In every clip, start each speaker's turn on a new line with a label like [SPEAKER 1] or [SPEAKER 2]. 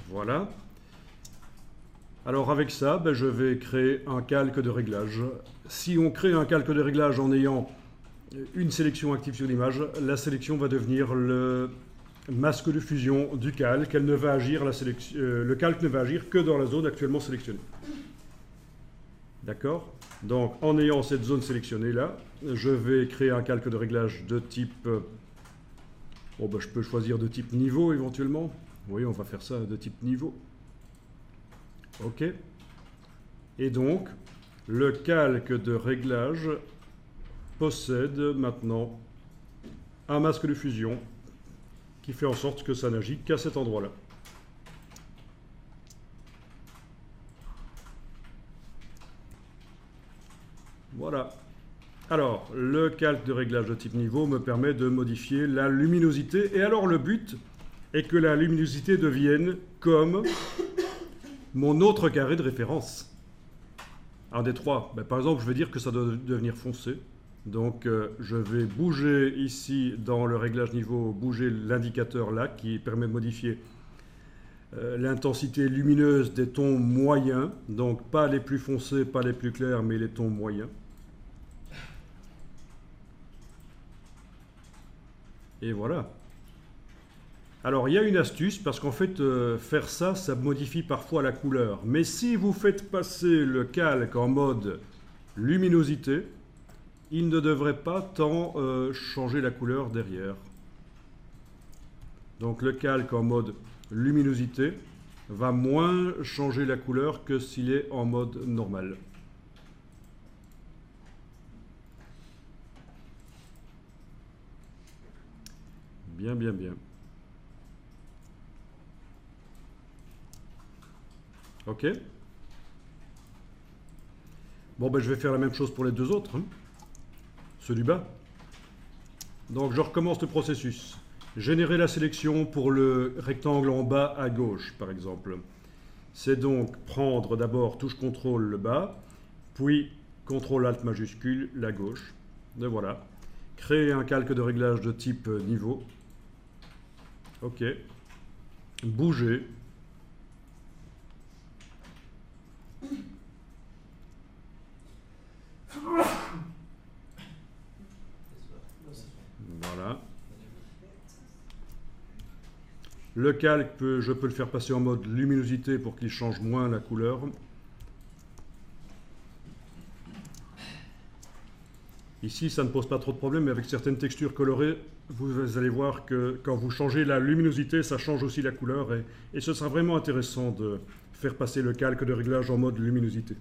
[SPEAKER 1] Voilà. Alors avec ça, ben, je vais créer un calque de réglage. Si on crée un calque de réglage en ayant une sélection active sur l'image, la sélection va devenir le masque de fusion du calque. Elle ne va agir, le calque ne va agir que dans la zone actuellement sélectionnée. D'accord? Donc en ayant cette zone sélectionnée là, je vais créer un calque de réglage de type... bon, ben, je peux choisir de type niveau éventuellement. Oui, on va faire ça de type niveau. OK. Et donc, le calque de réglage possède maintenant un masque de fusion qui fait en sorte que ça n'agit qu'à cet endroit-là. Voilà. Alors, le calque de réglage de type niveau me permet de modifier la luminosité. Et alors, le but est que la luminosité devienne comme mon autre carré de référence. Un des trois. Ben, par exemple, je vais dire que ça doit devenir foncé. Donc, je vais bouger ici, dans le réglage niveau, bouger l'indicateur là, qui permet de modifier l'intensité lumineuse des tons moyens. Donc, pas les plus foncés, pas les plus clairs, mais les tons moyens. Et voilà. Alors, il y a une astuce, parce qu'en fait, faire ça, ça modifie parfois la couleur. Mais si vous faites passer le calque en mode luminosité, il ne devrait pas tant changer la couleur derrière. Donc, le calque en mode luminosité va moins changer la couleur que s'il est en mode normal. Bien, bien, bien. OK. Bon, ben, je vais faire la même chose pour les deux autres, hein. Ceux du bas. Donc, je recommence le processus. Générer la sélection pour le rectangle en bas à gauche, par exemple. C'est donc prendre d'abord touche CTRL le bas, puis CTRL ALT majuscule la gauche. Et voilà. Créer un calque de réglage de type niveau. OK. Bouger. Voilà. Le calque, je peux le faire passer en mode luminosité pour qu'il change moins la couleur. Ici, ça ne pose pas trop de problème, mais avec certaines textures colorées, vous allez voir que quand vous changez la luminosité, ça change aussi la couleur. Et ce sera vraiment intéressant de faire passer le calque de réglage en mode luminosité.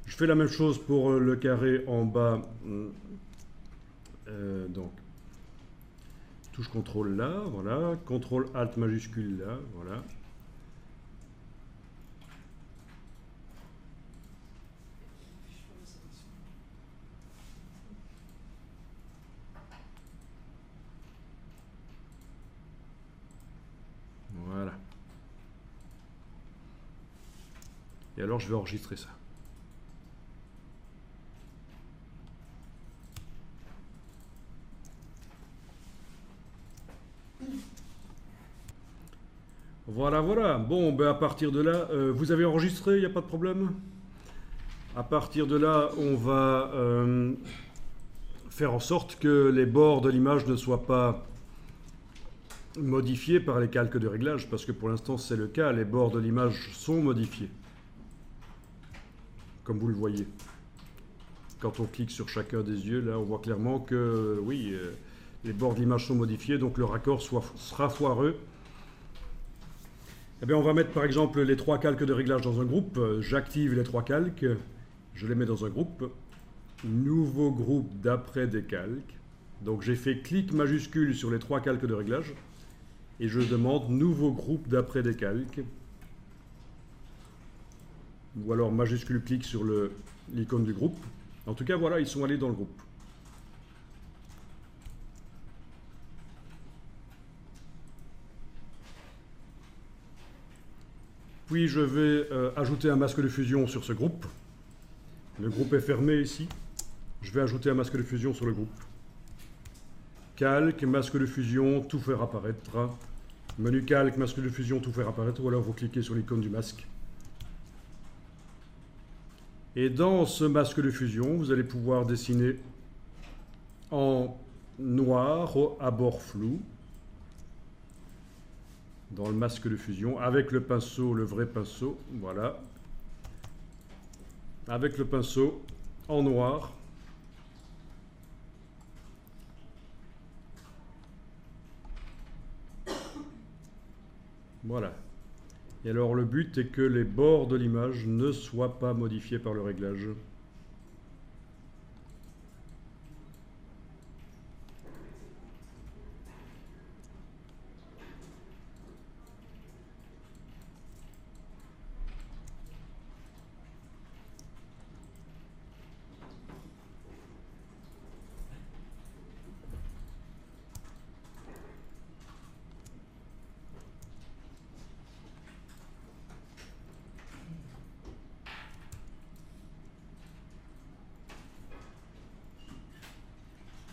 [SPEAKER 1] Je fais la même chose pour le carré en bas. Donc, touche CTRL là, voilà. CTRL ALT majuscule là, voilà. Voilà. Et alors, je vais enregistrer ça. Voilà, voilà. Bon, ben à partir de là, vous avez enregistré, il n'y a pas de problème. À partir de là, on va faire en sorte que les bords de l'image ne soient pas modifiés par les calques de réglage, parce que pour l'instant, c'est le cas. Les bords de l'image sont modifiés, comme vous le voyez. Quand on clique sur chacun des yeux, là, on voit clairement que, oui, les bords de l'image sont modifiés, donc le raccord sera foireux. Eh bien, on va mettre par exemple les trois calques de réglage dans un groupe. J'active les trois calques, je les mets dans un groupe. Nouveau groupe d'après des calques. Donc j'ai fait clic majuscule sur les trois calques de réglage et je demande nouveau groupe d'après des calques. Ou alors majuscule clic sur l'icône du groupe. En tout cas, voilà, ils sont allés dans le groupe. Puis je vais ajouter un masque de fusion sur ce groupe. Le groupe est fermé ici. Je vais ajouter un masque de fusion sur le groupe. Calque, masque de fusion, tout faire apparaître. Menu calque, masque de fusion, tout faire apparaître, ou alors vous cliquez sur l'icône du masque. Et dans ce masque de fusion, vous allez pouvoir dessiner en noir à bord flou, dans le masque de fusion, avec le pinceau, le vrai pinceau, voilà. Avec le pinceau en noir. Voilà. Et alors le but est que les bords de l'image ne soient pas modifiés par le réglage.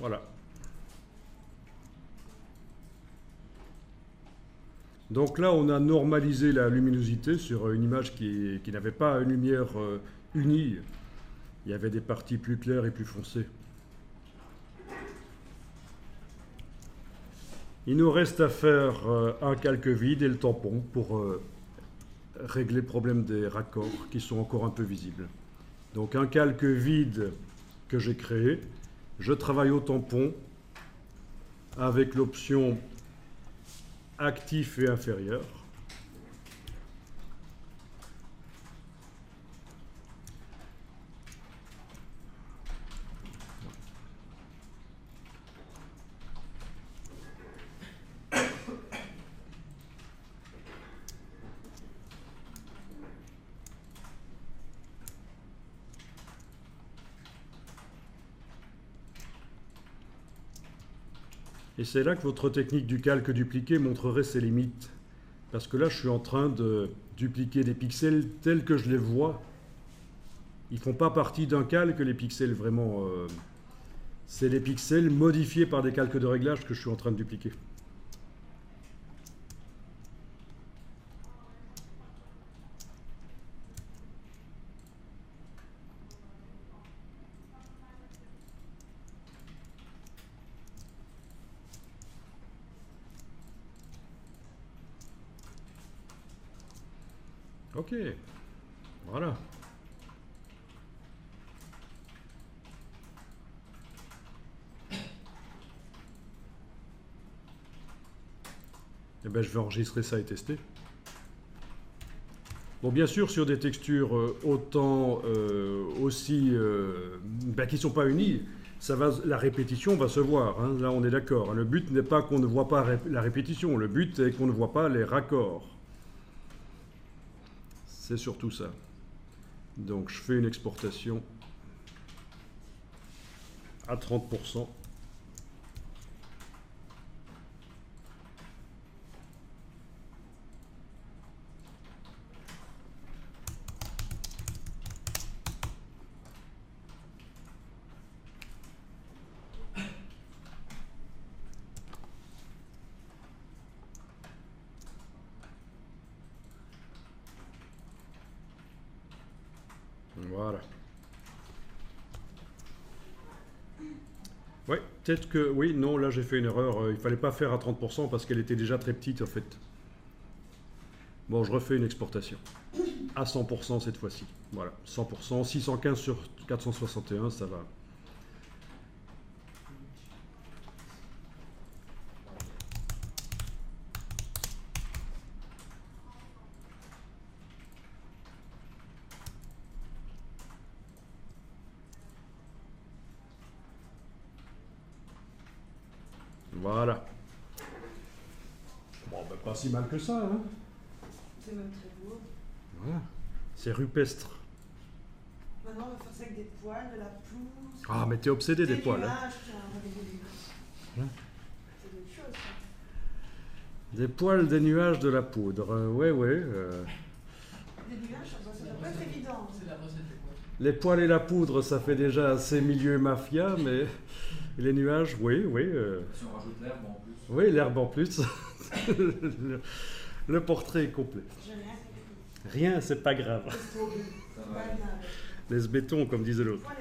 [SPEAKER 1] Voilà. Donc là, on a normalisé la luminosité sur une image qui n'avait pas une lumière unie. Il y avait des parties plus claires et plus foncées. Il nous reste à faire un calque vide et le tampon pour régler le problème des raccords qui sont encore un peu visibles. Donc un calque vide que j'ai créé. Je travaille au tampon avec l'option actif et inférieur. Et c'est là que votre technique du calque dupliqué montrerait ses limites. Parce que là, je suis en train de dupliquer des pixels tels que je les vois. Ils ne font pas partie d'un calque, les pixels, vraiment. C'est les pixels modifiés par des calques de réglage que je suis en train de dupliquer. Ok, voilà. Eh bien, je vais enregistrer ça et tester. Bon, bien sûr, sur des textures autant aussi qui ne sont pas unies, la répétition va se voir. Hein, là, on est d'accord. Hein. Le but n'est pas qu'on ne voit pas la répétition. Le but est qu'on ne voit pas les raccords. C'est surtout ça. Donc, je fais une exportation à 30%. Voilà. Ouais, peut-être que... Oui, non, là j'ai fait une erreur. Il fallait pas faire à 30% parce qu'elle était déjà très petite en fait. Bon, je refais une exportation. À 100% cette fois-ci. Voilà, 100%. 615 sur 461, ça va. Voilà. Bon, ben, pas si mal que ça, hein.
[SPEAKER 2] C'est même très beau.
[SPEAKER 1] Voilà. C'est rupestre.
[SPEAKER 2] Maintenant, on va faire ça avec des poils, de la pelouse.
[SPEAKER 1] Ah, mais t'es obsédé des poils. Hein.
[SPEAKER 2] Voilà. C'est autre chose, ça.
[SPEAKER 1] Des poils, des nuages, de la poudre. Ouais.
[SPEAKER 2] Des nuages, ça doit pas être évident.
[SPEAKER 3] C'est la recette des poils.
[SPEAKER 1] Les poils et la poudre, ça fait déjà assez milieu mafia, mais les nuages, oui.
[SPEAKER 3] Si on rajoute l'herbe en plus.
[SPEAKER 1] Oui, l'herbe en plus. le portrait est complet.
[SPEAKER 2] Je n'ai rien.
[SPEAKER 1] Rien, c'est pas grave.
[SPEAKER 2] C'est trop bien.
[SPEAKER 3] Ça va.
[SPEAKER 2] Pas grave.
[SPEAKER 1] Laisse béton, comme disait l'autre.
[SPEAKER 2] Voilà.